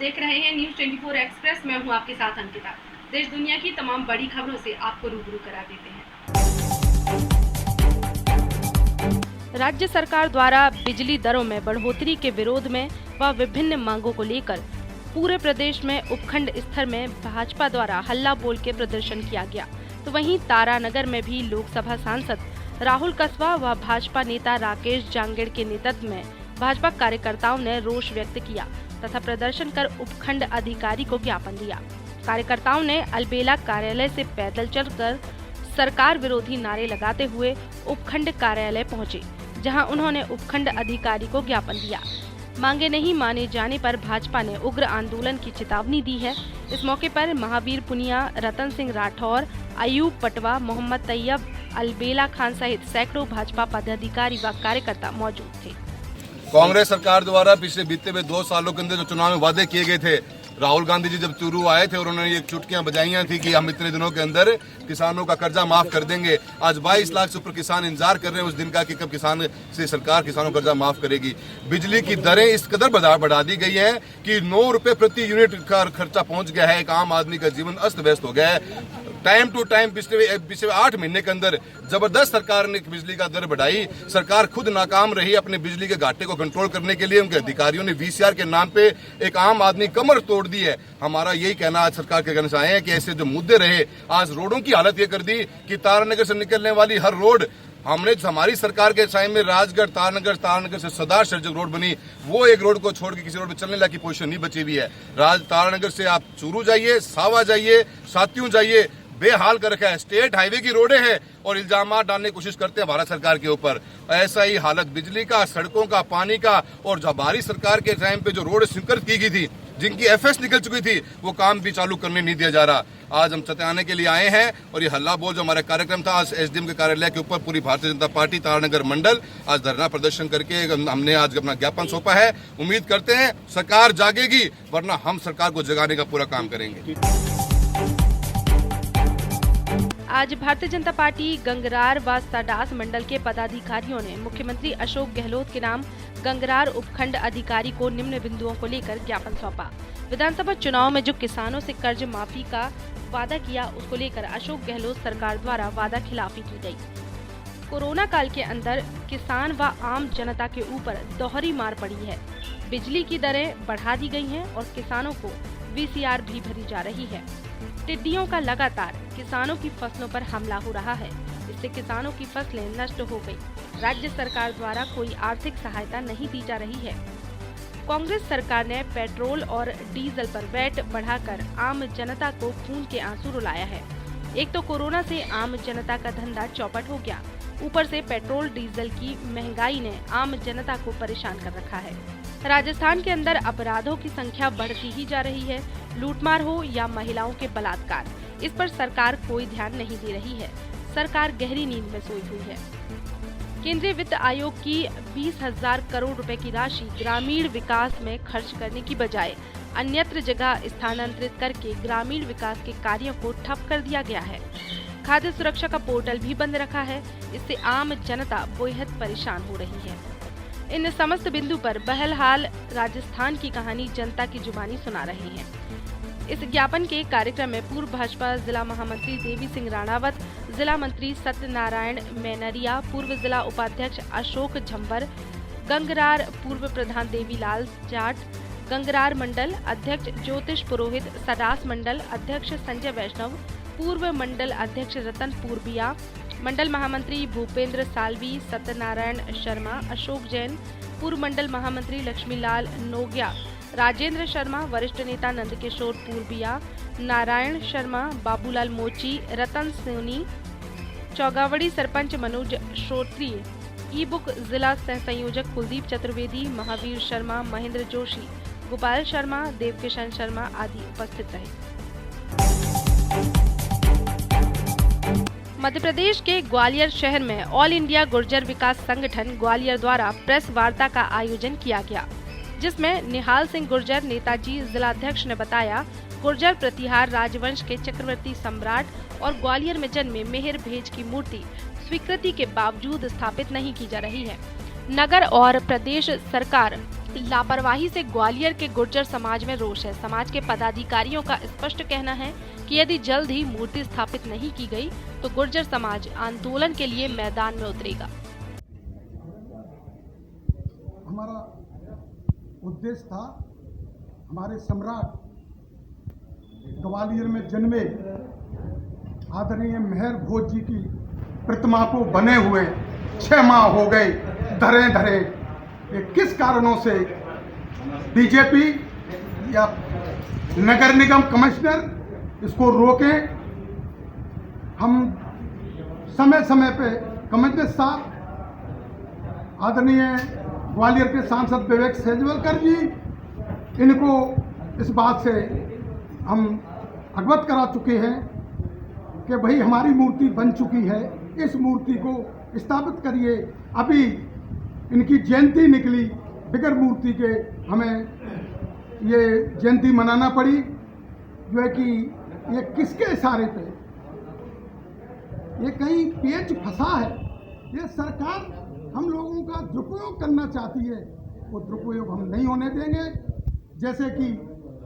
देख रहे हैं न्यूज 24 एक्सप्रेस। मैं हूं आपके साथ अंकिता। देश दुनिया की तमाम बड़ी खबरों से आपको रूबरू करा देते हैं। राज्य सरकार द्वारा बिजली दरों में बढ़ोतरी के विरोध में व विभिन्न मांगों को लेकर पूरे प्रदेश में उपखंड स्तर में भाजपा द्वारा हल्ला बोल के प्रदर्शन किया गया। तो वहीं तारानगर में भी लोकसभा सांसद राहुल कस्वा व भाजपा नेता राकेश जांगेड़ के नेतृत्व में भाजपा कार्यकर्ताओं ने रोष व्यक्त किया तथा प्रदर्शन कर उपखंड अधिकारी को ज्ञापन दिया। कार्यकर्ताओं ने अलबेला कार्यालय से पैदल चलकर सरकार विरोधी नारे लगाते हुए उपखंड कार्यालय पहुंचे, जहां उन्होंने उपखंड अधिकारी को ज्ञापन दिया। मांगे नहीं माने जाने पर भाजपा ने उग्र आंदोलन की चेतावनी दी है। इस मौके पर महावीर पुनिया, रतन सिंह राठौर, अयूब पटवा, मोहम्मद तैयब, अलबेला खान सहित सैकड़ों भाजपा पदाधिकारी व कार्यकर्ता मौजूद थे। कांग्रेस सरकार द्वारा पिछले बीते हुए 2 सालों के अंदर जो चुनाव में वादे किए गए थे, राहुल गांधी जी जब चुरू आए थे और उन्होंने ये चुटकियां बजाई थी कि हम इतने दिनों के अंदर किसानों का कर्जा माफ कर देंगे। आज 22 लाख से ऊपर किसान इंतजार कर रहे हैं उस दिन का कि कब सरकार किसानों का कर्जा माफ करेगी। बिजली की दरें इस कदर बढ़ा दी गई है कि 9 रुपए प्रति यूनिट का खर्चा पहुंच गया है। एक आम आदमी का जीवन अस्त व्यस्त हो गया है। टाइम टू टाइम पिछले 8 महीने के अंदर जबरदस्त सरकार ने बिजली का दर बढ़ाई। सरकार खुद नाकाम रही अपने बिजली के घाटे को कंट्रोल करने के लिए। उनके अधिकारियों ने VCR के नाम पे एक आम आदमी कमर तोड़ दी है। हमारा यही कहना आज सरकार के कहने से आए हैं कि ऐसे जो मुद्दे रहे, आज रोडों की हालत ये कर दी कि तारानगर से निकलने वाली हर रोड हमारी सरकार के टाइम में राजगढ़ तारानगर से सदार जो रोड बनी, वो एक रोड को छोड़ के किसी रोड पे चलने लायक की पोजीशन नहीं बची हुई है। तारानगर से आप चूरू जाइए, सावा जाइए, सातियों जाइए, बेहाल कर रखा है। स्टेट हाईवे की रोडें हैं और इल्जाम डालने की कोशिश करते हैं भारत सरकार के ऊपर। ऐसा ही हालत बिजली का, सड़कों का, पानी का, और जो हमारी सरकार के टाइम पे जो रोड स्वीकृत की गई थी, जिनकी FS निकल चुकी थी, वो काम भी चालू करने नहीं दिया जा रहा। आज हम सत्याने के लिए आए हैं और ये हल्ला बोल जो हमारा कार्यक्रम था आज SDM के कार्यालय के ऊपर पूरी भारतीय जनता पार्टी तारानगर मंडल आज धरना प्रदर्शन करके हमने आज अपना ज्ञापन सौंपा है। उम्मीद करते हैं सरकार जागेगी, वरना हम सरकार को जगाने का पूरा काम करेंगे। आज भारतीय जनता पार्टी गंगरार व सडास मंडल के पदाधिकारियों ने मुख्यमंत्री अशोक गहलोत के नाम गंगरार उपखंड अधिकारी को निम्न बिंदुओं को लेकर ज्ञापन सौंपा। विधानसभा चुनाव में जो किसानों से कर्ज माफी का वादा किया, उसको लेकर अशोक गहलोत सरकार द्वारा वादा खिलाफी की गई। कोरोना काल के अंदर किसान व आम जनता के ऊपर दोहरी मार पड़ी है। बिजली की दरें बढ़ा दी गई हैं और किसानों को VCR भी भरी जा रही है। टिड्डियों का लगातार किसानों की फसलों पर हमला हो रहा है, इससे किसानों की फसलें नष्ट हो गई। राज्य सरकार द्वारा कोई आर्थिक सहायता नहीं दी जा रही है। कांग्रेस सरकार ने पेट्रोल और डीजल पर वैट बढ़ाकर आम जनता को खून के आंसू रुलाया है। एक तो कोरोना से आम जनता का धंधा चौपट हो गया, ऊपर से पेट्रोल डीजल की महंगाई ने आम जनता को परेशान कर रखा है। राजस्थान के अंदर अपराधों की संख्या बढ़ती ही जा रही है। लूटमार हो या महिलाओं के बलात्कार, इस पर सरकार कोई ध्यान नहीं दे रही है। सरकार गहरी नींद में सोई हुई है। केंद्रीय वित्त आयोग की 20,000 करोड़ रुपए की राशि ग्रामीण विकास में खर्च करने की बजाय अन्यत्र जगह स्थानांतरित करके ग्रामीण विकास के कार्यों को ठप कर दिया गया है। खाद्य सुरक्षा का पोर्टल भी बंद रखा है, इससे आम जनता बेहद परेशान हो रही है। इन समस्त बिंदु पर बहरहाल राजस्थान की कहानी जनता की जुबानी सुना रही है। इस ज्ञापन के कार्यक्रम में पूर्व भाजपा जिला महामंत्री देवी सिंह राणावत, जिला मंत्री सत्यनारायण मैनरिया, पूर्व जिला उपाध्यक्ष अशोक झंबर, गंगरार पूर्व प्रधान देवीलाल जाट, गंगरार मंडल अध्यक्ष ज्योतिष पुरोहित, सडास मंडल अध्यक्ष संजय वैष्णव, पूर्व मंडल अध्यक्ष रतन पूर्बिया, मंडल महामंत्री भूपेंद्र सालवी, सत्यनारायण शर्मा, अशोक जैन, पूर्व मंडल महामंत्री लक्ष्मीलाल नोगिया, राजेंद्र शर्मा, वरिष्ठ नेता नंदकिशोर पूर्बिया, नारायण शर्मा, बाबूलाल मोची, रतन सोनी, चौगावड़ी सरपंच मनोज श्रोत्रिय, ई-बुक जिला सह संयोजक कुलदीप चतुर्वेदी, महावीर शर्मा, महेंद्र जोशी, गोपाल शर्मा, देवकिशन शर्मा आदि उपस्थित रहे। मध्य प्रदेश के ग्वालियर शहर में ऑल इंडिया गुर्जर विकास संगठन ग्वालियर द्वारा प्रेस वार्ता का आयोजन किया गया, जिसमें निहाल सिंह गुर्जर नेताजी जिलाध्यक्ष ने बताया, गुर्जर प्रतिहार राजवंश के चक्रवर्ती सम्राट और ग्वालियर में जन्मे मेहर भेज की मूर्ति स्वीकृति के बावजूद स्थापित नहीं की जा रही है। नगर और प्रदेश सरकार लापरवाही से ग्वालियर के गुर्जर समाज में रोष है। समाज के पदाधिकारियों का स्पष्ट कहना है कि यदि जल्द ही मूर्ति स्थापित नहीं की गई तो गुर्जर समाज आंदोलन के लिए मैदान में उतरेगा। हमारा उद्देश्य था हमारे सम्राट ग्वालियर में जन्मे आदरणीय मेहर भोज जी की प्रतिमा को बने हुए 6 माह हो गए धरे ये किस कारणों से बीजेपी या नगर निगम कमिश्नर इसको रोके। हम समय समय पे कमिश्नर साहब आदरणीय ग्वालियर के सांसद विवेक सेजवलकर जी इनको इस बात से हम अवगत करा चुके हैं कि भाई हमारी मूर्ति बन चुकी है, इस मूर्ति को स्थापित करिए। अभी इनकी जयंती निकली, बिगर मूर्ति के हमें ये जयंती मनाना पड़ी, जो है कि ये किसके इशारे पे, ये कहीं पेच फंसा है। ये सरकार हम लोगों का दुरुपयोग करना चाहती है, वो दुरुपयोग हम नहीं होने देंगे। जैसे कि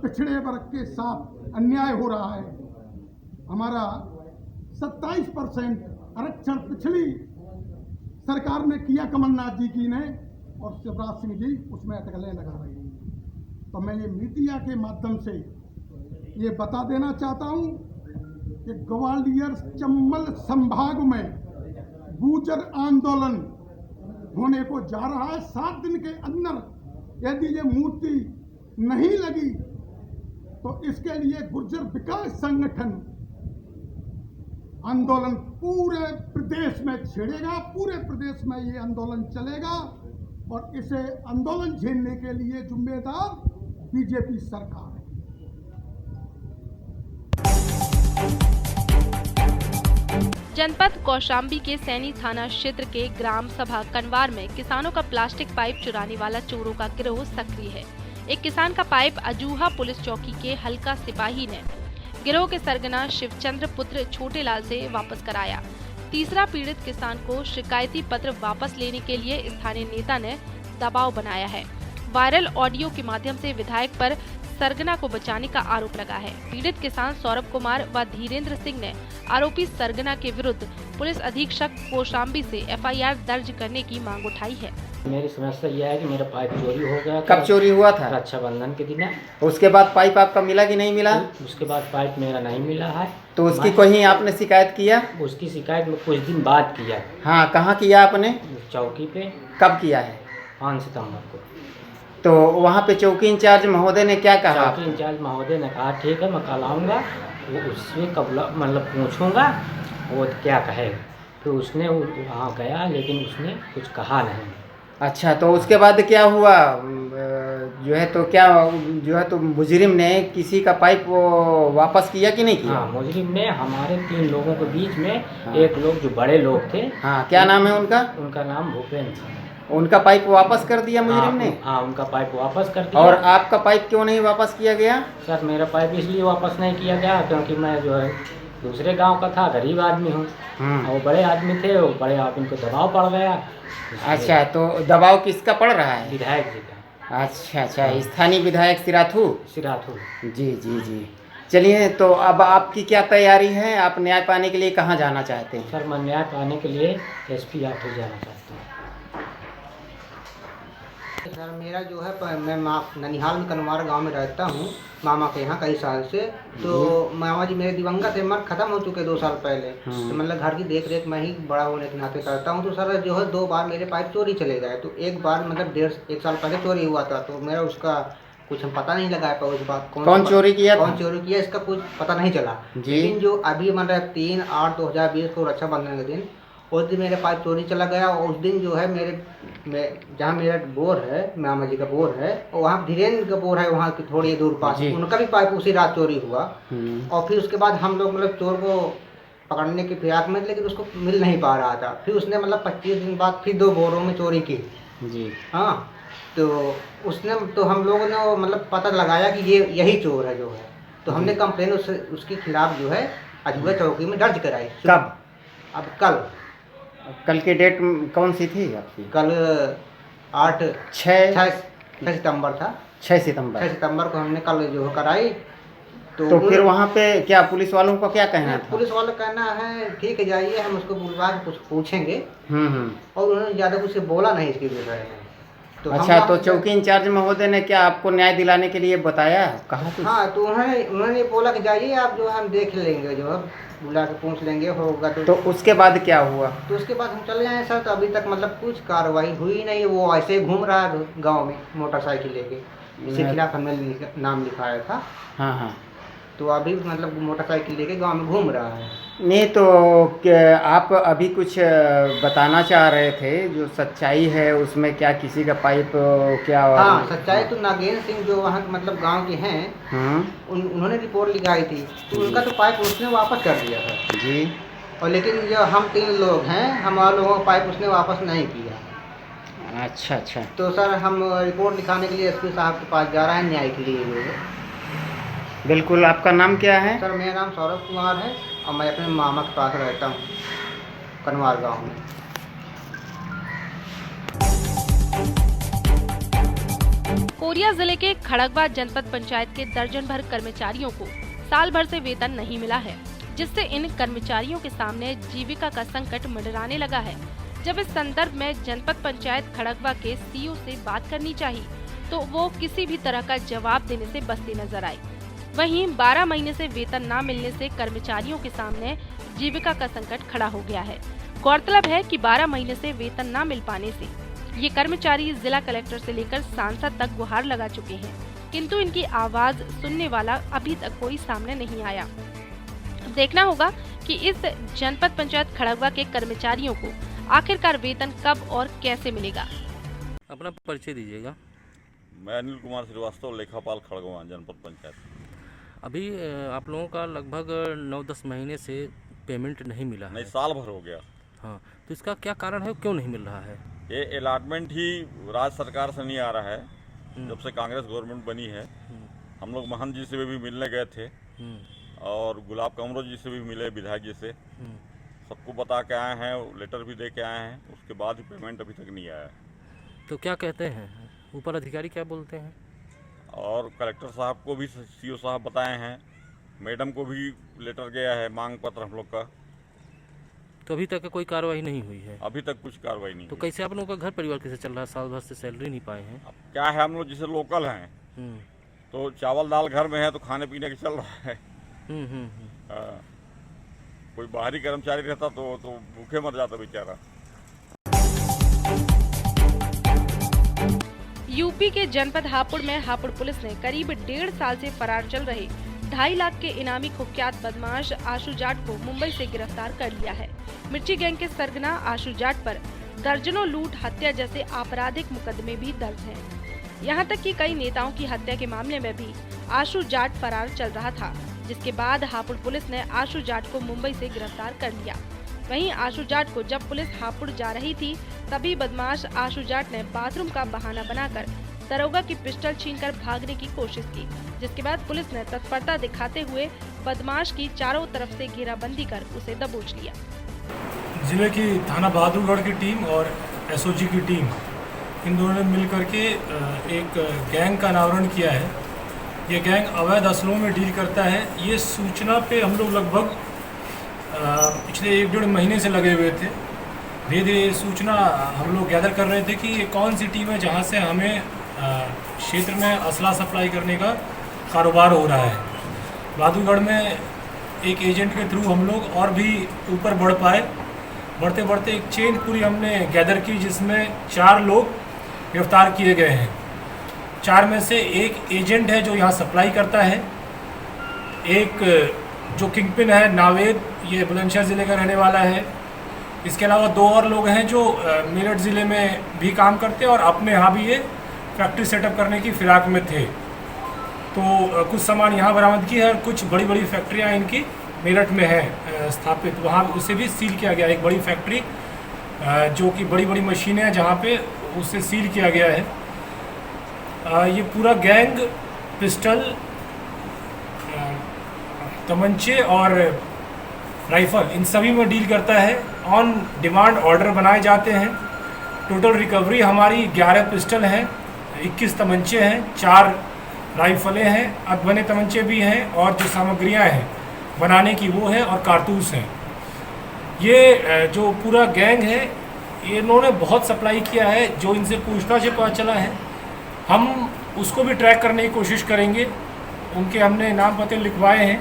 पिछड़े वर्ग के साथ अन्याय हो रहा है, हमारा 27% आरक्षण पिछली सरकार ने किया कमलनाथ जी की ने, और शिवराज सिंह जी उसमें अटकलें लगा रहे हैं। तो मैं ये मीडिया के माध्यम से ये बता देना चाहता हूँ कि ग्वालियर चंबल संभाग में गुर्जर आंदोलन होने को जा रहा है। 7 दिन के अंदर यदि ये मूर्ति नहीं लगी तो इसके लिए गुर्जर विकास संगठन आंदोलन पूरे प्रदेश में छेड़ेगा, पूरे प्रदेश में ये आंदोलन चलेगा, और इसे आंदोलन झेलने के लिए जिम्मेदार बीजेपी सरकार है। जनपद कौशाम्बी के सैनी थाना क्षेत्र के ग्राम सभा कनवार में किसानों का प्लास्टिक पाइप चुराने वाला चोरों का गिरोह सक्रिय है। एक किसान का पाइप अजूहा पुलिस चौकी के हल्का सिपाही ने गिरोह के सरगना शिवचंद्र पुत्र छोटेलाल से वापस कराया। तीसरा पीड़ित किसान को शिकायती पत्र वापस लेने के लिए स्थानीय नेता ने दबाव बनाया है। वायरल ऑडियो के माध्यम से विधायक पर सरगना को बचाने का आरोप लगा है। पीड़ित किसान सौरभ कुमार व धीरेन्द्र सिंह ने आरोपी सरगना के विरुद्ध पुलिस अधीक्षक कौशाम्बी से FIR दर्ज करने की मांग उठाई है। मेरी समस्या यह है कि मेरा पाइप चोरी हो गया। कब चोरी हुआ था? रक्षाबंधन के दिन। उसके बाद पाइप आपका मिला कि नहीं मिला? उसके बाद पाइप मेरा नहीं मिला है। तो उसकी कहीं आपने शिकायत किया? उसकी शिकायत में कुछ दिन बाद किया। हाँ, कहाँ किया आपने? चौकी पे। कब किया है? 5 सितंबर को। तो वहाँ पे चौकी इंचार्ज महोदय ने क्या कहा? चौकी इंचार्ज महोदय ने कहा ठीक है मैं कल आऊँगा, वो उससे मतलब पूछूंगा वो क्या कहे। फिर उसने वहाँ गया लेकिन उसने कुछ कहा नहीं। अच्छा, तो उसके बाद क्या हुआ? जो है तो क्या जो है तो मुजरिम ने किसी का पाइप वापस किया कि नहीं किया? हाँ, मुजरिम ने हमारे 3 लोगों के बीच में एक लोग जो बड़े लोग थे। हाँ, क्या नाम है उनका? उनका नाम भूपेंद्र। उनका पाइप वापस कर दिया मुजरिम ने? हाँ, उनका पाइप वापस कर दिया। और आपका पाइप क्यों नहीं वापस किया गया? सर मेरा पाइप इसलिए वापस नहीं किया गया क्योंकि मैं जो है दूसरे गांव का था, गरीब आदमी हूँ, और बड़े आदमी थे, वो बड़े आदमी को दबाव पड़ गया। अच्छा, तो दबाव किसका पड़ रहा है? विधायक जी का। अच्छा, स्थानीय विधायक सिराथू। जी जी जी। चलिए, तो अब आपकी क्या तैयारी है? आप न्याय पाने के लिए कहाँ जाना चाहते हैं? सर मैं न्याय पाने के लिए SP ऑफिस जाना चाहता हूँ। सर मेरा जो है मैं ननिहाल में कनवार गांव में रहता हूँ मामा के यहाँ कई साल से। तो मामा जी मेरे दिवंगत है, मर खत्म हो चुके 2 साल पहले। तो मतलब घर की देख रेख मैं ही बड़ा होने के नाते करता हूँ। तो सर जो है 2 बार मेरे पाइप चोरी चले गए। तो एक बार मतलब 1.5 साल पहले चोरी हुआ था, तो मेरा उसका कुछ हम पता नहीं लगा पाया उस बात कौन चोरी किया इसका कुछ पता नहीं चला। लेकिन जो अभी मतलब 3/8/2020 को रक्षाबंधन के दिन उस दिन मेरे पाइप चोरी चला गया। और उस दिन जो है जहाँ मेरा बोर है, मामा जी का बोर है, और वहाँ धीरेन्द्र का बोर है, वहाँ की थोड़ी दूर पास, उनका भी पाइप उसी रात चोरी हुआ। और फिर उसके बाद हम लोग मतलब चोर को पकड़ने की फिराक में, लेकिन उसको मिल नहीं पा रहा था। फिर उसने मतलब 25 दिन बाद फिर 2 बोरों में चोरी की जी। हाँ, तो उसने तो हम लोगों ने मतलब पता लगाया कि ये यही चोर है जो है। तो हमने कंप्लेन उसके खिलाफ जो है अजूबा चौकी में दर्ज कराई। कब? अब कल की डेट कौन सी थी आपकी? कल 8/6 6 सितंबर था। 6 सितंबर 6 सितंबर को हमने कल जो कराई। तो फिर वहाँ पे क्या पुलिस वालों का क्या कहना था? पुलिस वालों का कहना है ठीक है जाइए, हम उसको बुलवा के कुछ पूछेंगे। और उन्होंने ज़्यादा कुछ बोला नहीं इसके विषय में। तो अच्छा, तो चौकी इंचार्ज महोदय ने क्या आपको न्याय दिलाने के लिए बताया, कहा कुछ? हाँ, तो उन्होंने बोला कि जाइए आप, जो हम देख लेंगे, जो है बुला के पूछ लेंगे, होगा तो उसके बाद क्या हुआ? तो उसके बाद हम चले आए सर। तो अभी तक मतलब कुछ कार्रवाई हुई नहीं। वो ऐसे ही घूम रहा है गाँव में मोटरसाइकिल लेके। इसके खिलाफ हमने नाम लिखाया था। हाँ हाँ। तो अभी मतलब मोटरसाइकिल लेके गांव में घूम रहा है। नहीं, तो क्या आप अभी कुछ बताना चाह रहे थे, जो सच्चाई है उसमें क्या किसी का पाइप क्या? हाँ, सच्चाई तो नागेंद्र सिंह जो वहाँ मतलब गांव के हैं, उन्होंने रिपोर्ट लिखाई थी। तो उनका तो पाइप उसने वापस कर दिया था जी। और लेकिन जो हम 3 लोग हैं, हमारे लोगों का पाइप उसने वापस नहीं किया। अच्छा अच्छा। तो सर हम रिपोर्ट लिखाने के लिए एसपी साहब के पास जा रहे हैं, न्याय के लिए। बिल्कुल। आपका नाम क्या है? सर मेरा नाम सौरभ कुमार है और मैं अपने मामा के पास रहता हूँ, कनवार गांव में। कोरिया जिले के खड़गवा जनपद पंचायत के दर्जन भर कर्मचारियों को साल भर से वेतन नहीं मिला है, जिससे इन कर्मचारियों के सामने जीविका का संकट मंडराने लगा है। जब इस संदर्भ में जनपद पंचायत खड़गवा के सीईओ से बात करनी चाहिए तो वो किसी भी तरह का जवाब देने से बचती नजर आई। वहीं 12 महीने से वेतन न मिलने से कर्मचारियों के सामने जीविका का संकट खड़ा हो गया है। गौरतलब है कि 12 महीने से वेतन न मिल पाने से ये कर्मचारी जिला कलेक्टर से लेकर सांसद तक गुहार लगा चुके हैं, किंतु इनकी आवाज सुनने वाला अभी तक कोई सामने नहीं आया। देखना होगा कि इस जनपद पंचायत खड़गवा के कर्मचारियों को आखिरकार वेतन कब और कैसे मिलेगा। अपना परिचय दीजिएगा। मैं अनिल कुमार श्रीवास्तव, लेखापाल खड़गवा जनपद पंचायत। अभी आप लोगों का लगभग 9-10 महीने से पेमेंट नहीं मिला है। नहीं, साल भर हो गया। हाँ, तो इसका क्या कारण है, क्यों नहीं मिल रहा है? ये अलॉटमेंट ही राज्य सरकार से नहीं आ रहा है। जब से कांग्रेस गवर्नमेंट बनी है, हम लोग महंत जी से भी मिलने गए थे और गुलाब कमरो जी से भी मिले, विधायक जी से। सबको बता के आए हैं, लेटर भी दे के आए हैं, उसके बाद ही पेमेंट अभी तक नहीं आया। तो क्या कहते हैं ऊपर अधिकारी, क्या बोलते हैं? और कलेक्टर साहब को भी सीओ साहब बताए हैं, मैडम को भी लेटर गया है, मांग पत्र हम लोग का। तो अभी तक कोई कार्रवाई नहीं हुई है? अभी तक कुछ कार्रवाई नहीं। तो कैसे आप लोगों का घर परिवार कैसे चल रहा है? साल भर से सैलरी नहीं पाए हैं। अब क्या है, हम लोग जैसे लोकल हैं तो चावल दाल घर में है तो खाने पीने का चल रहा है। कोई बाहरी कर्मचारी रहता तो भूखे मर जाता बेचारा। यूपी के जनपद हापुड़ में हापुड़ पुलिस ने करीब 1.5 साल से फरार चल रहे 2.5 लाख के इनामी कुख्यात बदमाश आशु जाट को मुंबई से गिरफ्तार कर लिया है। मिर्ची गैंग के सरगना आशु जाट पर दर्जनों लूट, हत्या जैसे आपराधिक मुकदमे भी दर्ज हैं। यहां तक कि कई नेताओं की हत्या के मामले में भी आशु जाट फरार चल रहा था, जिसके बाद हापुड़ पुलिस ने आशु जाट को मुंबई से गिरफ्तार कर लिया। वहीं आशु जाट को जब पुलिस हापुड़ जा रही थी, तभी बदमाश आशु जाट ने बाथरूम का बहाना बनाकर दरोगा की पिस्टल छीनकर भागने की कोशिश की, जिसके बाद पुलिस ने तत्परता दिखाते हुए बदमाश की चारों तरफ से घेराबंदी कर उसे दबोच लिया। जिले की थाना बहादुरगढ़ की टीम और एसओजी की टीम, इन दोनों ने मिलकर के एक गैंग का अनावरण किया है। ये गैंग अवैध असलों में डील करता है। ये सूचना पे हम लोग लगभग पिछले 1-1.5 महीने से लगे हुए थे। धीरे धीरे ये सूचना हम लोग गैदर कर रहे थे कि ये कौन सी टीम है जहाँ से हमें क्षेत्र में असला सप्लाई करने का कारोबार हो रहा है। बहादुरगढ़ में एक एजेंट के थ्रू हम लोग और भी ऊपर बढ़ पाए। बढ़ते बढ़ते एक चेन पूरी हमने गैदर की, जिसमें 4 लोग गिरफ्तार किए गए हैं। 4 में से एक एजेंट है जो यहाँ सप्लाई करता है, एक जो किंगपिन है नावेद, ये बुलंदशहर ज़िले का रहने वाला है। इसके अलावा 2 और लोग हैं जो मेरठ ज़िले में भी काम करते हैं और अपने यहाँ भी ये फैक्ट्री सेटअप करने की फिराक में थे। तो कुछ सामान यहाँ बरामद की है और कुछ बड़ी बड़ी फैक्ट्रियाँ इनकी मेरठ में है स्थापित, वहाँ उसे भी सील किया गया। एक बड़ी फैक्ट्री जो कि बड़ी बड़ी मशीनें हैं, जहाँ पे उसे सील किया गया है। ये पूरा गैंग पिस्टल, तमंचे और राइफल, इन सभी में डील करता है। ऑन डिमांड ऑर्डर बनाए जाते हैं। टोटल रिकवरी हमारी 11 पिस्टल हैं, 21 तमंचे हैं, 4 राइफलें हैं, अधबने तमंचे भी हैं और जो सामग्रियां हैं बनाने की वो है और कारतूस हैं। ये जो पूरा गैंग है इन्होंने बहुत सप्लाई किया है। जो इनसे पूछताछ से पता चला है हम उसको भी ट्रैक करने की कोशिश करेंगे। उनके हमने नाम पते लिखवाए हैं।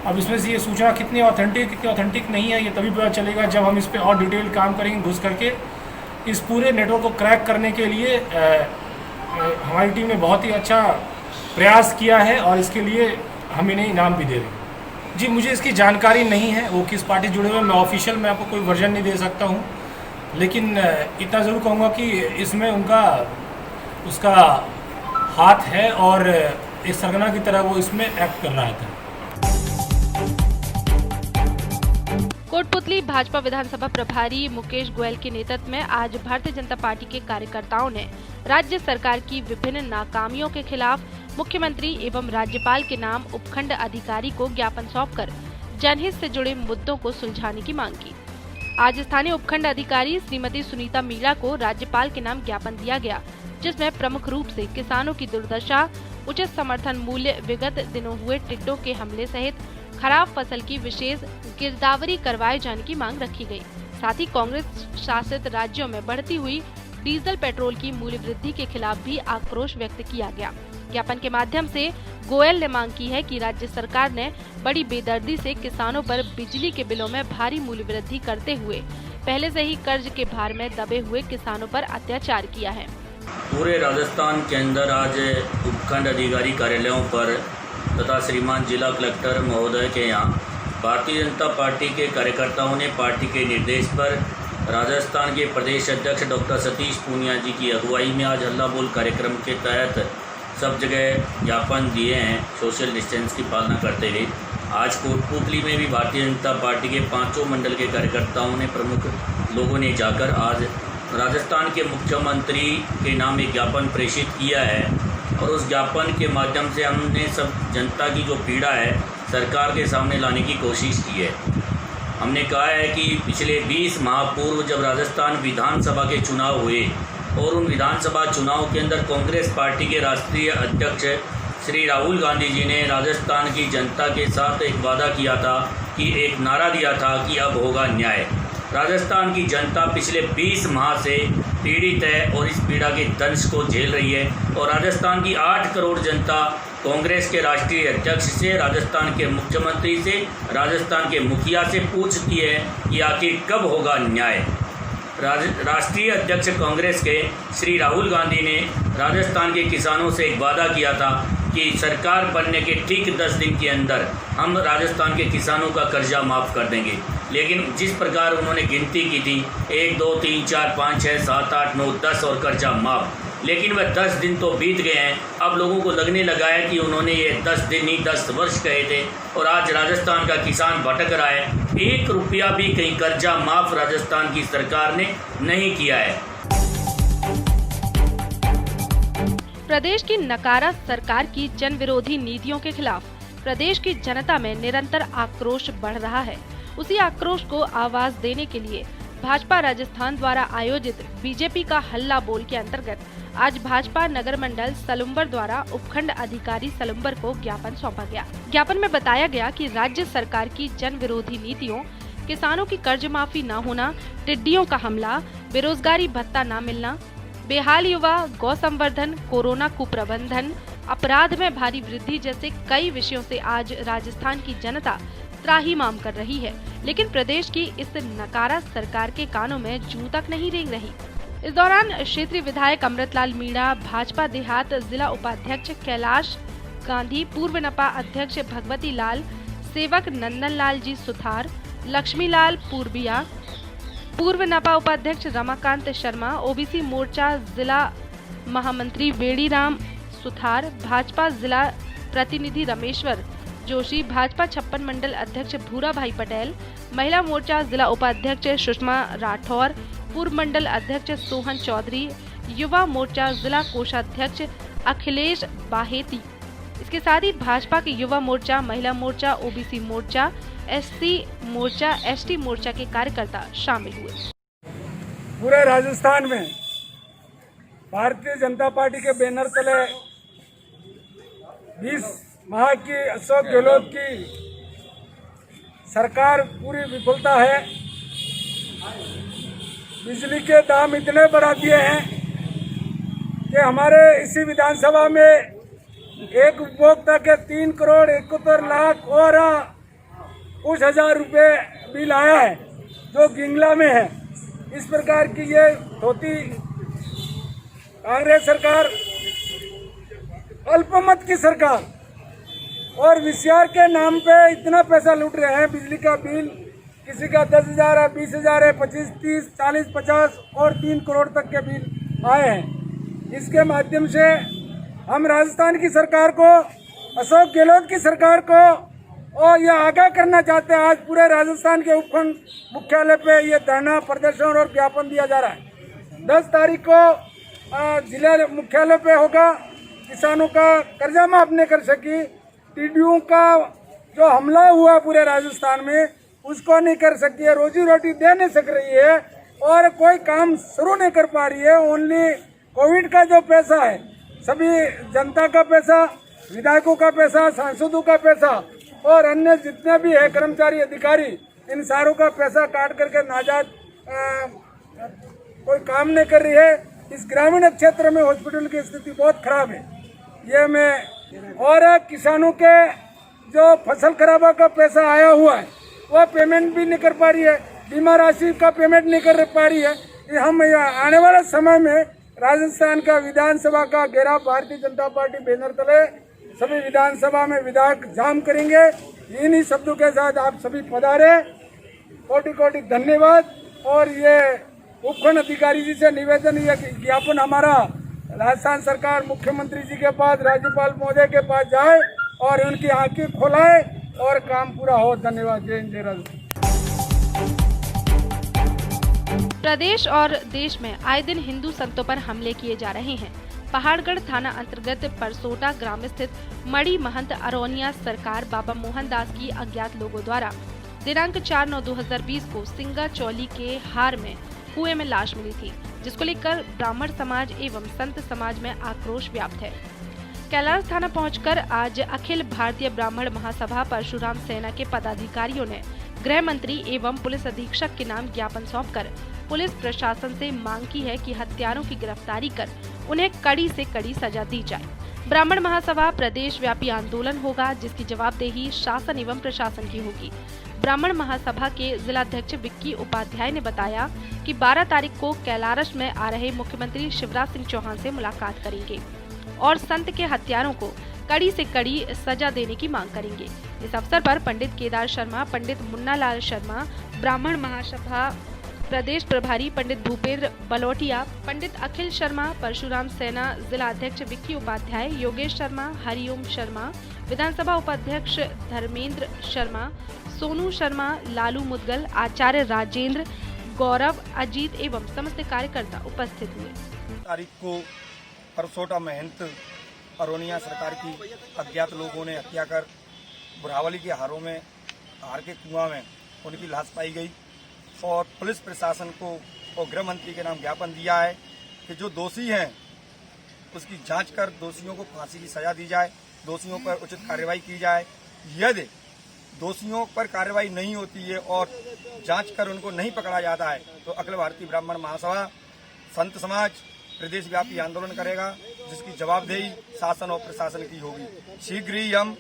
अब इसमें से ये सूचना कितनी ऑथेंटिक नहीं है ये तभी पता चलेगा जब हम इस पर और डिटेल काम करेंगे घुस करके। इस पूरे नेटवर्क को क्रैक करने के लिए हमारी टीम ने बहुत ही अच्छा प्रयास किया है और इसके लिए हम इन्हें इनाम भी दे रहे हैं। जी मुझे इसकी जानकारी नहीं है वो किस पार्टी जुड़े हुए, मैं ऑफिशियल मैं आपको कोई वर्जन नहीं दे सकता हूँ, लेकिन इतना ज़रूर कहूँगा कि इसमें उसका हाथ है और एक सरगना की तरह वो इसमें एक्ट कर रहा था। कोटपुतली भाजपा विधानसभा प्रभारी मुकेश गोयल के नेतृत्व में आज भारतीय जनता पार्टी के कार्यकर्ताओं ने राज्य सरकार की विभिन्न नाकामियों के खिलाफ मुख्यमंत्री एवं राज्यपाल के नाम उपखंड अधिकारी को ज्ञापन सौंपकर जनहित से जुड़े मुद्दों को सुलझाने की मांग की। आज स्थानीय उपखंड अधिकारी श्रीमती सुनीता मीणा को राज्यपाल के नाम ज्ञापन दिया गया, जिसमें प्रमुख रूप से किसानों की दुर्दशा, उचित समर्थन मूल्य, विगत दिनों हुए टिड्डों के हमले सहित खराब फसल की विशेष गिरदावरी करवाए जाने की मांग रखी गई। साथ ही कांग्रेस शासित राज्यों में बढ़ती हुई डीजल पेट्रोल की मूल्य वृद्धि के खिलाफ भी आक्रोश व्यक्त किया गया। ज्ञापन के माध्यम से गोयल ने मांग की है कि राज्य सरकार ने बड़ी बेदर्दी से किसानों पर बिजली के बिलों में भारी मूल्य वृद्धि करते हुए पहले से ही कर्ज के भार में दबे हुए किसानों पर अत्याचार किया है। पूरे राजस्थान के अंदर आज उपखंड अधिकारी कार्यालयों पर तथा श्रीमान जिला कलेक्टर महोदय के यहाँ भारतीय जनता पार्टी के कार्यकर्ताओं ने पार्टी के निर्देश पर राजस्थान के प्रदेश अध्यक्ष डॉक्टर सतीश पूनिया जी की अगुवाई में आज हल्ला बोल कार्यक्रम के तहत सब जगह ज्ञापन दिए हैं सोशल डिस्टेंस की पालना करते हुए। आज कोटपुतली में भी भारतीय जनता पार्टी के 5 मंडल के कार्यकर्ताओं ने प्रमुख लोगों ने जाकर आज राजस्थान के मुख्यमंत्री के नाम एक ज्ञापन प्रेषित किया है और उस ज्ञापन के माध्यम से हमने सब जनता की जो पीड़ा है सरकार के सामने लाने की कोशिश की है। हमने कहा है कि पिछले 20 माह पूर्व जब राजस्थान विधानसभा के चुनाव हुए और उन विधानसभा चुनाव के अंदर कांग्रेस पार्टी के राष्ट्रीय अध्यक्ष श्री राहुल गांधी जी ने राजस्थान की जनता के साथ एक वादा किया था कि एक नारा दिया था कि अब होगा न्याय। राजस्थान की जनता पिछले 20 माह से पीड़ित है और इस पीड़ा के दंश को झेल रही है और राजस्थान की 8 करोड़ जनता कांग्रेस के राष्ट्रीय अध्यक्ष से, राजस्थान के मुख्यमंत्री से, राजस्थान के मुखिया से पूछती है कि आखिर कब होगा न्याय। राष्ट्रीय अध्यक्ष कांग्रेस के श्री राहुल गांधी ने राजस्थान के किसानों से एक वादा किया था कि सरकार बनने के ठीक 10 दिन के अंदर हम राजस्थान के किसानों का कर्जा माफ़ कर देंगे। लेकिन जिस प्रकार उन्होंने गिनती की थी 1 2 3 4 5 6 7 8 9 10 और कर्जा माफ़, लेकिन वह 10 दिन तो बीत गए हैं। अब लोगों को लगने लगा है कि उन्होंने ये 10 दिन नहीं 10 वर्ष कहे थे और आज राजस्थान का किसान भटक रहा है। 1 रुपया भी कहीं कर्जा माफ़ राजस्थान की सरकार ने नहीं किया है। प्रदेश की नकारा सरकार की जन विरोधी नीतियों के खिलाफ प्रदेश की जनता में निरंतर आक्रोश बढ़ रहा है। उसी आक्रोश को आवाज देने के लिए भाजपा राजस्थान द्वारा आयोजित बीजेपी का हल्ला बोल के अंतर्गत आज भाजपा नगर मंडल सलुम्बर द्वारा उपखंड अधिकारी सलुम्बर को ज्ञापन सौंपा गया। ज्ञापन में बताया गया कि राज्य सरकार की जन विरोधी नीतियों, किसानों की कर्ज माफी न होना, टिड्डियों का हमला, बेरोजगारी भत्ता न मिलना, बेहाल युवा, गौ संवर्धन, कोरोना कुप्रबंधन, अपराध में भारी वृद्धि जैसे कई विषयों से आज राजस्थान की जनता त्राहिमाम कर रही है। लेकिन प्रदेश की इस नकारा सरकार के कानों में जूं तक नहीं रेंग रही। इस दौरान क्षेत्रीय विधायक अमृतलाल मीणा, भाजपा देहात जिला उपाध्यक्ष कैलाश गांधी, पूर्व नपा अध्यक्ष भगवती लाल, सेवक नंदन लाल जी सुथार, लक्ष्मी लाल पूर्बिया, पूर्व नपा उपाध्यक्ष रमाकांत शर्मा, ओबीसी मोर्चा जिला महामंत्री वेड़ीराम सुथार, भाजपा जिला प्रतिनिधि रमेश्वर जोशी, भाजपा 56 मंडल अध्यक्ष भूरा भाई पटेल, महिला मोर्चा जिला उपाध्यक्ष सुषमा राठौर, पूर्व मंडल अध्यक्ष सोहन चौधरी, युवा मोर्चा जिला कोषाध्यक्ष अखिलेश बाहेती। इसके साथ ही भाजपा के युवा मोर्चा, महिला मोर्चा, ओबीसी मोर्चा, एससी मोर्चा, एसटी मोर्चा के कार्यकर्ता शामिल हुए। पूरे राजस्थान में भारतीय जनता पार्टी के बैनर तले 20 माह की अशोक गहलोत की सरकार पूरी विफलता है। बिजली के दाम इतने बढ़ा दिए हैं कि हमारे इसी विधानसभा में एक उपभोक्ता के 3,71,00,000 और कुछ हजार रुपये बिल आया है, जो गिंगला में है। इस प्रकार की ये धोती कांग्रेस सरकार, अल्पमत की सरकार, और विसिआर के नाम पे इतना पैसा लूट रहे हैं। बिजली का बिल किसी का 10,000 है, 20,000 है, 25, 30, 40, 50 और 3 करोड़ तक के बिल आए हैं। इसके माध्यम से हम राजस्थान की सरकार को, अशोक गहलोत की सरकार को और यह आगाह करना चाहते हैं। आज पूरे राजस्थान के उपखंड मुख्यालय पे ये धरना प्रदर्शन और ज्ञापन दिया जा रहा है। 10 तारीख को जिला मुख्यालय पे होगा। किसानों का कर्जा माफ नहीं कर सकी, टीडीओ का जो हमला हुआ पूरे राजस्थान में उसको नहीं कर सकती है, रोजी रोटी दे नहीं सक रही है और कोई काम शुरू नहीं कर पा रही है। ओनली कोविड का जो पैसा है, सभी जनता का पैसा, विधायकों का पैसा, सांसदों का पैसा और अन्य जितने भी है कर्मचारी अधिकारी, इन सारों का पैसा काट करके नाजायज कोई काम नहीं कर रही है। इस ग्रामीण क्षेत्र में हॉस्पिटल की स्थिति बहुत खराब है। ये मैं और किसानों के जो फसल खराबा का पैसा आया हुआ है वह पेमेंट भी नहीं कर पा रही है, बीमा राशि का पेमेंट नहीं कर पा रही है। ये हम आने वाले समय में राजस्थान का विधानसभा का घेराव भारतीय जनता पार्टी बैनर तले सभी विधानसभा में विधायक जाम करेंगे। इन्हीं शब्दों के साथ आप सभी पधारे, कोटि कोटि धन्यवाद। और ये उपखंड अधिकारी जी से निवेदन, ये ज्ञापन हमारा राजस्थान सरकार मुख्यमंत्री जी के पास, राज्यपाल महोदय के पास जाए और उनकी आंखें खोलाए और काम पूरा हो। धन्यवाद। जय हिंद, जय राजस्थान। प्रदेश और देश में आए दिन हिंदू संतों पर हमले किए जा रहे हैं। पहाड़गढ़ थाना अंतर्गत परसोटा ग्राम स्थित मड़ी महंत अरोनिया सरकार बाबा मोहनदास की अज्ञात लोगों द्वारा दिनांक 4/9/2020 को सिंगा चौली के हार में कुएं में लाश मिली थी, जिसको लेकर ब्राह्मण समाज एवं संत समाज में आक्रोश व्याप्त है। कैलाश थाना पहुंचकर आज अखिल भारतीय ब्राह्मण महासभा परशुराम सेना के पदाधिकारियों ने गृह मंत्री एवं पुलिस अधीक्षक के नाम ज्ञापन सौंपकर पुलिस प्रशासन से मांग की है कि हत्यारों की गिरफ्तारी कर उन्हें कड़ी से कड़ी सजा दी जाए। ब्राह्मण महासभा प्रदेश व्यापी आंदोलन होगा, जिसकी जवाबदेही शासन एवं प्रशासन की होगी। ब्राह्मण महासभा के जिलाध्यक्ष विक्की उपाध्याय ने बताया कि 12 तारीख को कैलारस में आ रहे मुख्यमंत्री शिवराज सिंह चौहान से मुलाकात करेंगे और संत के हत्यारों को कड़ी से कड़ी सजा देने की मांग करेंगे। इस अवसर पर पंडित केदार शर्मा, पंडित मुन्ना लाल शर्मा, ब्राह्मण महासभा प्रदेश प्रभारी पंडित भूपेंद्र बलोटिया, पंडित अखिल शर्मा, परशुराम सेना जिला अध्यक्ष विक्की उपाध्याय, योगेश शर्मा, हरिओम शर्मा, विधानसभा उपाध्यक्ष धर्मेंद्र शर्मा, सोनू शर्मा, लालू मुदगल, आचार्य राजेंद्र, गौरव, अजीत एवं समस्त कार्यकर्ता उपस्थित हुए। तारीख को परसोटा महंत अरोनिया सरकार की अज्ञात लोगों ने हत्या कर बुरावली के हारों में, हार के कुआं में उनकी लाश पाई गई और पुलिस प्रशासन को और गृह मंत्री के नाम ज्ञापन दिया है कि जो दोषी हैं उसकी जांच कर दोषियों को फांसी की सजा दी जाए, दोषियों पर उचित कार्रवाई की जाए। यदि दोषियों पर कार्रवाई नहीं होती है और जांच कर उनको नहीं पकड़ा जाता है तो अखिल भारतीय ब्राह्मण महासभा, संत समाज प्रदेश व्यापी आंदोलन करेगा, जिसकी जवाबदेही शासन और प्रशासन की होगी। शीघ्र ही हम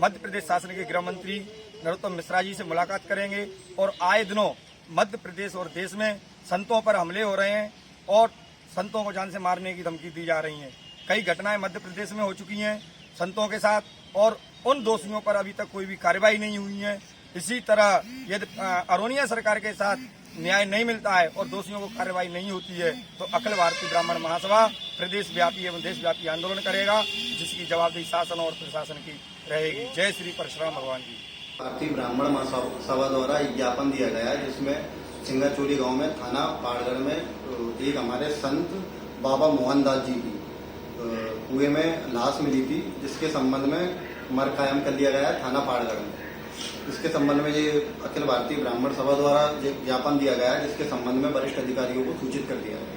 मध्य प्रदेश शासन के गृह मंत्री नरोत्तम मिश्रा जी से मुलाकात करेंगे और आए दिनों मध्य प्रदेश और देश में संतों पर हमले हो रहे हैं और संतों को जान से मारने की धमकी दी जा रही हैं। कई घटनाएं मध्य प्रदेश में हो चुकी हैं संतों के साथ और उन दोषियों पर अभी तक कोई भी कार्रवाई नहीं हुई है। इसी तरह यदि अरोनिया सरकार के साथ न्याय नहीं मिलता है और दोषियों को कार्रवाई नहीं होती है तो अखिल भारतीय ब्राह्मण महासभा प्रदेश व्यापी एवं देश व्यापी आंदोलन करेगा, जिसकी जवाबदेही शासन और प्रशासन की रहेगी। जय श्री परशुराम भगवान जी। भारतीय ब्राह्मण महासभा द्वारा एक ज्ञापन दिया गया है, जिसमें सिंगाचोली गांव में थाना पहाड़गढ़ में एक हमारे संत बाबा मोहनदास जी की कुएं में लाश मिली थी, जिसके संबंध में मर कायम कर लिया गया है थाना पहाड़गढ़ में। इसके संबंध में ये अखिल भारतीय ब्राह्मण सभा द्वारा ज्ञापन दिया गया है, जिसके संबंध में वरिष्ठ अधिकारियों को सूचित कर दिया गया है।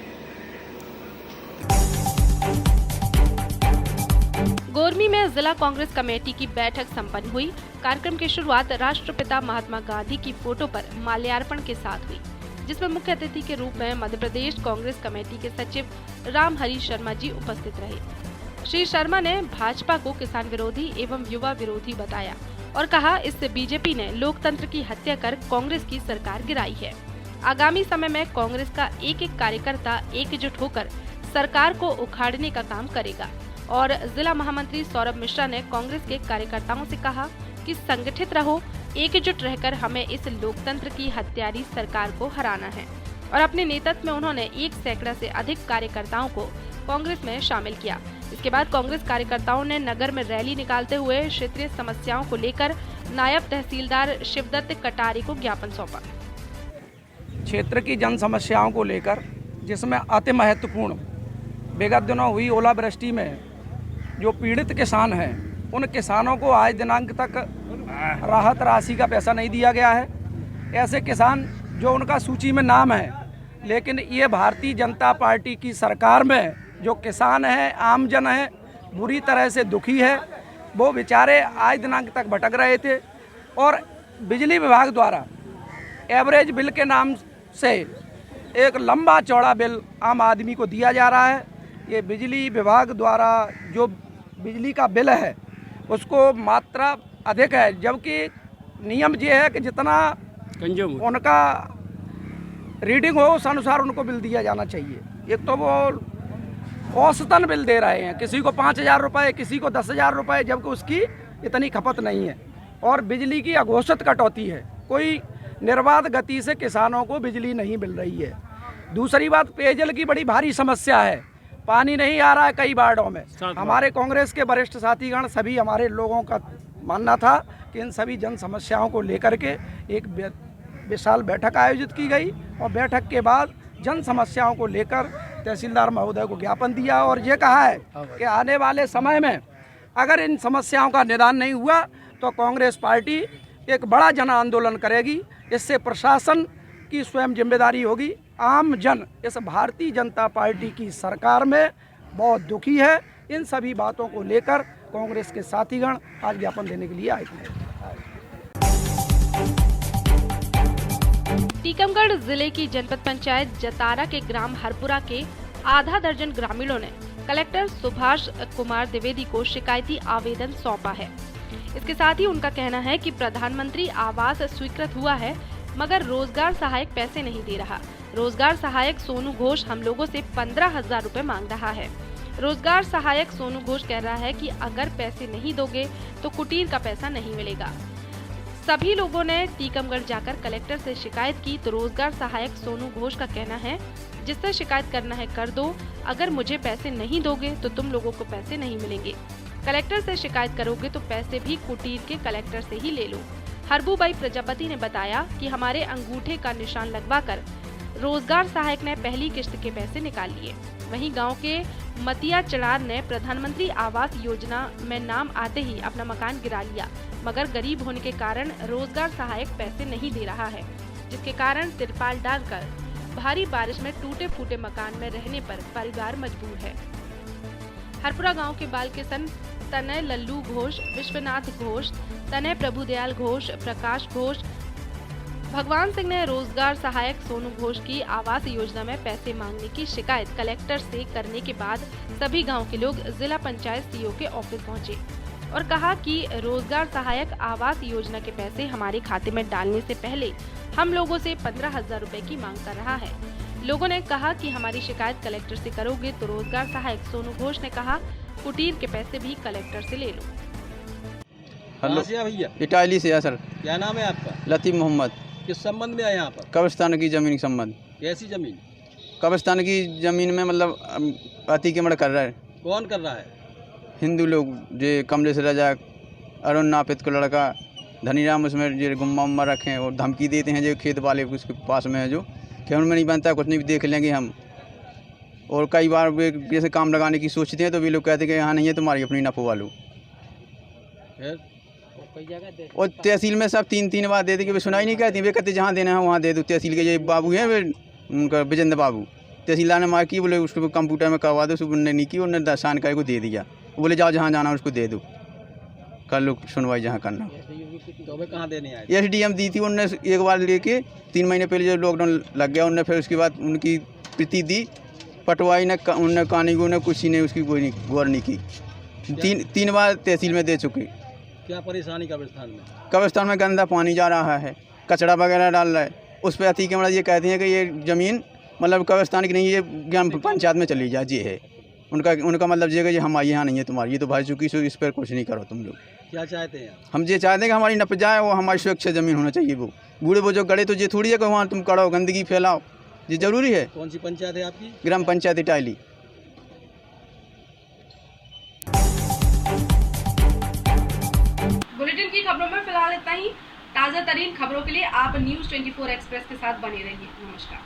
में जिला कांग्रेस कमेटी की बैठक संपन्न हुई। कार्यक्रम की शुरुआत राष्ट्रपिता महात्मा गांधी की फोटो पर माल्यार्पण के साथ हुई, जिसमें मुख्य अतिथि के रूप में मध्य प्रदेश कांग्रेस कमेटी के सचिव रामहरि शर्मा जी उपस्थित रहे। श्री शर्मा ने भाजपा को किसान विरोधी एवं युवा विरोधी बताया और कहा, इससे बीजेपी ने लोकतंत्र की हत्या कर कांग्रेस की सरकार गिराई है। आगामी समय में कांग्रेस का एक एक कार्यकर्ता एकजुट होकर सरकार को उखाड़ने का काम करेगा। और जिला महामंत्री सौरभ मिश्रा ने कांग्रेस के कार्यकर्ताओं से कहा कि संगठित रहो, एकजुट रहकर हमें इस लोकतंत्र की हत्यारी सरकार को हराना है। और अपने नेतृत्व में उन्होंने 1 सैकड़ा से अधिक कार्यकर्ताओं को कांग्रेस में शामिल किया। इसके बाद कांग्रेस कार्यकर्ताओं ने नगर में रैली निकालते हुए क्षेत्रीय समस्याओं को लेकर नायब तहसीलदार शिवदत्त कटारी को ज्ञापन सौंपा। क्षेत्र की जन समस्याओं को लेकर, जिसमें अति महत्वपूर्ण विगत दिनों हुई ओलावृष्टि में जो पीड़ित किसान हैं, उन किसानों को आज दिनांक तक राहत राशि का पैसा नहीं दिया गया है। ऐसे किसान जो उनका सूची में नाम है, लेकिन ये भारतीय जनता पार्टी की सरकार में जो किसान हैं, आमजन हैं, बुरी तरह से दुखी है। वो बेचारे आज दिनांक तक भटक रहे थे और बिजली विभाग द्वारा एवरेज बिल के नाम से एक लंबा चौड़ा बिल आम आदमी को दिया जा रहा है। ये बिजली विभाग द्वारा जो बिजली का बिल है उसको मात्रा अधिक है, जबकि नियम ये है कि जितना उनका रीडिंग हो उस अनुसार उनको बिल दिया जाना चाहिए। एक तो वो औसतन बिल दे रहे हैं, किसी को 5,000 रुपये, किसी को 10,000 रुपये, जबकि उसकी इतनी खपत नहीं है। और बिजली की अघोषित कटौती है, कोई निर्बाध गति से किसानों को बिजली नहीं मिल रही है। दूसरी बात, पेयजल की बड़ी भारी समस्या है, पानी नहीं आ रहा है कई वार्डों में। हमारे कांग्रेस के वरिष्ठ साथीगण, सभी हमारे लोगों का मानना था कि इन सभी जन समस्याओं को लेकर के एक विशाल बैठक आयोजित की गई और बैठक के बाद जन समस्याओं को लेकर तहसीलदार महोदय को ज्ञापन दिया और ये कहा है कि आने वाले समय में अगर इन समस्याओं का निदान नहीं हुआ तो कांग्रेस पार्टी एक बड़ा जन आंदोलन करेगी। इससे प्रशासन की स्वयं जिम्मेदारी होगी। आम जन इस भारतीय जनता पार्टी की सरकार में बहुत दुखी है। इन सभी बातों को लेकर कांग्रेस के साथीगण आज ज्ञापन देने के लिए आए थे। टीकमगढ़ जिले की जनपद पंचायत जतारा के ग्राम हरपुरा के आधा दर्जन ग्रामीणों ने कलेक्टर सुभाष कुमार द्विवेदी को शिकायती आवेदन सौंपा है। इसके साथ ही उनका कहना है कि प्रधानमंत्री आवास स्वीकृत हुआ है, मगर रोजगार सहायक पैसे नहीं दे रहा। रोजगार सहायक सोनू घोष हम लोगों से 15,000 रुपए मांग रहा है। रोजगार सहायक सोनू घोष कह रहा है कि अगर पैसे नहीं दोगे तो कुटीर का पैसा नहीं मिलेगा। सभी लोगों ने टीकमगढ़ जाकर कलेक्टर से शिकायत की तो रोजगार सहायक सोनू घोष का कहना है, जिससे शिकायत करना है कर दो, अगर मुझे पैसे नहीं दोगे तो तुम लोगों को पैसे नहीं मिलेंगे। कलेक्टर से शिकायत करोगे तो पैसे भी कुटीर के कलेक्टर से ही ले लो। हरबूबाई प्रजापति ने बताया कि हमारे अंगूठे का निशान लगवाकर रोजगार सहायक ने पहली किश्त के पैसे निकाल लिए। वहीं गांव के मतिया चढ़ार ने प्रधानमंत्री आवास योजना में नाम आते ही अपना मकान गिरा लिया, मगर गरीब होने के कारण रोजगार सहायक पैसे नहीं दे रहा है, जिसके कारण तिरपाल डालकर भारी बारिश में टूटे फूटे मकान में रहने पर परिवार मजबूर है। हरपुरा गांव के बाल किशन तनय लल्लू घोष, विश्वनाथ घोष, तनय प्रभुदयाल घोष, प्रकाश घोष, भगवान सिंह ने रोजगार सहायक सोनू घोष की आवास योजना में पैसे मांगने की शिकायत कलेक्टर से करने के बाद सभी गांव के लोग जिला पंचायत सीईओ के ऑफिस पहुंचे और कहा कि रोजगार सहायक आवास योजना के पैसे हमारे खाते में डालने से पहले हम लोगों से 15,000 रुपए की मांग कर रहा है। लोगों ने कहा कि हमारी शिकायत कलेक्टर से करोगे तो रोजगार सहायक सोनू घोष ने कहा कुटीर के पैसे भी कलेक्टर से ले लो। हेलो भैया, इटाली से है सर। क्या नाम है आपका? लतीफ़ मोहम्मद। किस संबंध में आए यहाँ पर? कब्रिस्तान की ज़मीन के संबंध। कैसी ज़मीन? कब्रिस्तान की ज़मीन में मतलब अति के मड़ कर रहा है। कौन कर रहा है? हिंदू लोग, जो कमलेश रजा, अरुण नापित का लड़का, धनीराम, उसमें जो गुम्मा उम्मा रखे हैं और धमकी देते हैं जो खेत वाले उसके पास में है, जो कि उनमें नहीं बनता, कुछ नहीं देख लेंगे हम। और कई बार वे जैसे काम लगाने की सोचते हैं तो वे लोग कहते हैं कि यहाँ नहीं है, तुम्हारी अपनी नफो वालो। और तहसील में सब 3-3 बार दे दी कि वे सुनाई नहीं कहती, वे कहते जहाँ देना है वहाँ दे दो। तहसील के ये बाबू हैं, वे उनका विजेंद्र बाबू, तहसीलदार ने मार की, बोले उसको कंप्यूटर में करवा दो, उसको उन्होंने नहीं की, उन्होंने साइन करके को दे दिया। बोले जाओ जहाँ जाना उसको दे दो, कर लो सुनवाई जहाँ करना। तो कहाँ देने आए? SDM दी थी उनने एक बार लेके, 3 महीने पहले जब लॉकडाउन लग गया उनने, फिर उसके बाद उनकी प्रति दी, पटवाई ने उनने कानूनी ने किसी ने उसकी कोई नहीं गौर नहीं की। 3 बार तहसील में दे चुके। क्या परेशानी कब्रिस्तान में? कब्रिस्तान में गंदा पानी जा रहा है, कचरा वगैरह डाल रहा है, उस पर अति कैमरा ये कहते हैं कि ये ज़मीन मतलब कब्रिस्तान की नहीं, ये ग्राम पंचायत में चली जा, ये है उनका मतलब ये कि हमारे यहाँ नहीं है तुम्हारी, ये तो भर चुकी, सो इस पर कुछ नहीं करो तुम लोग। क्या चाहते हैं हम ये चाहते हैं कि हमारी नप जाए, वो हमारी सुरक्षा ज़मीन होना चाहिए। वो बूढ़े बुजुर्ग गड़े तो ये थोड़ी है कि वहाँ तुम करो गंदगी फैलाओ, ये ज़रूरी है। कौन सी पंचायत है आपकी? ग्राम पंचायत इटाली। बुलेटिन की खबरों में फिलहाल इतना ही। ताज़ा तरीन खबरों के लिए आप News 24 एक्सप्रेस के साथ बने रहिए। नमस्कार।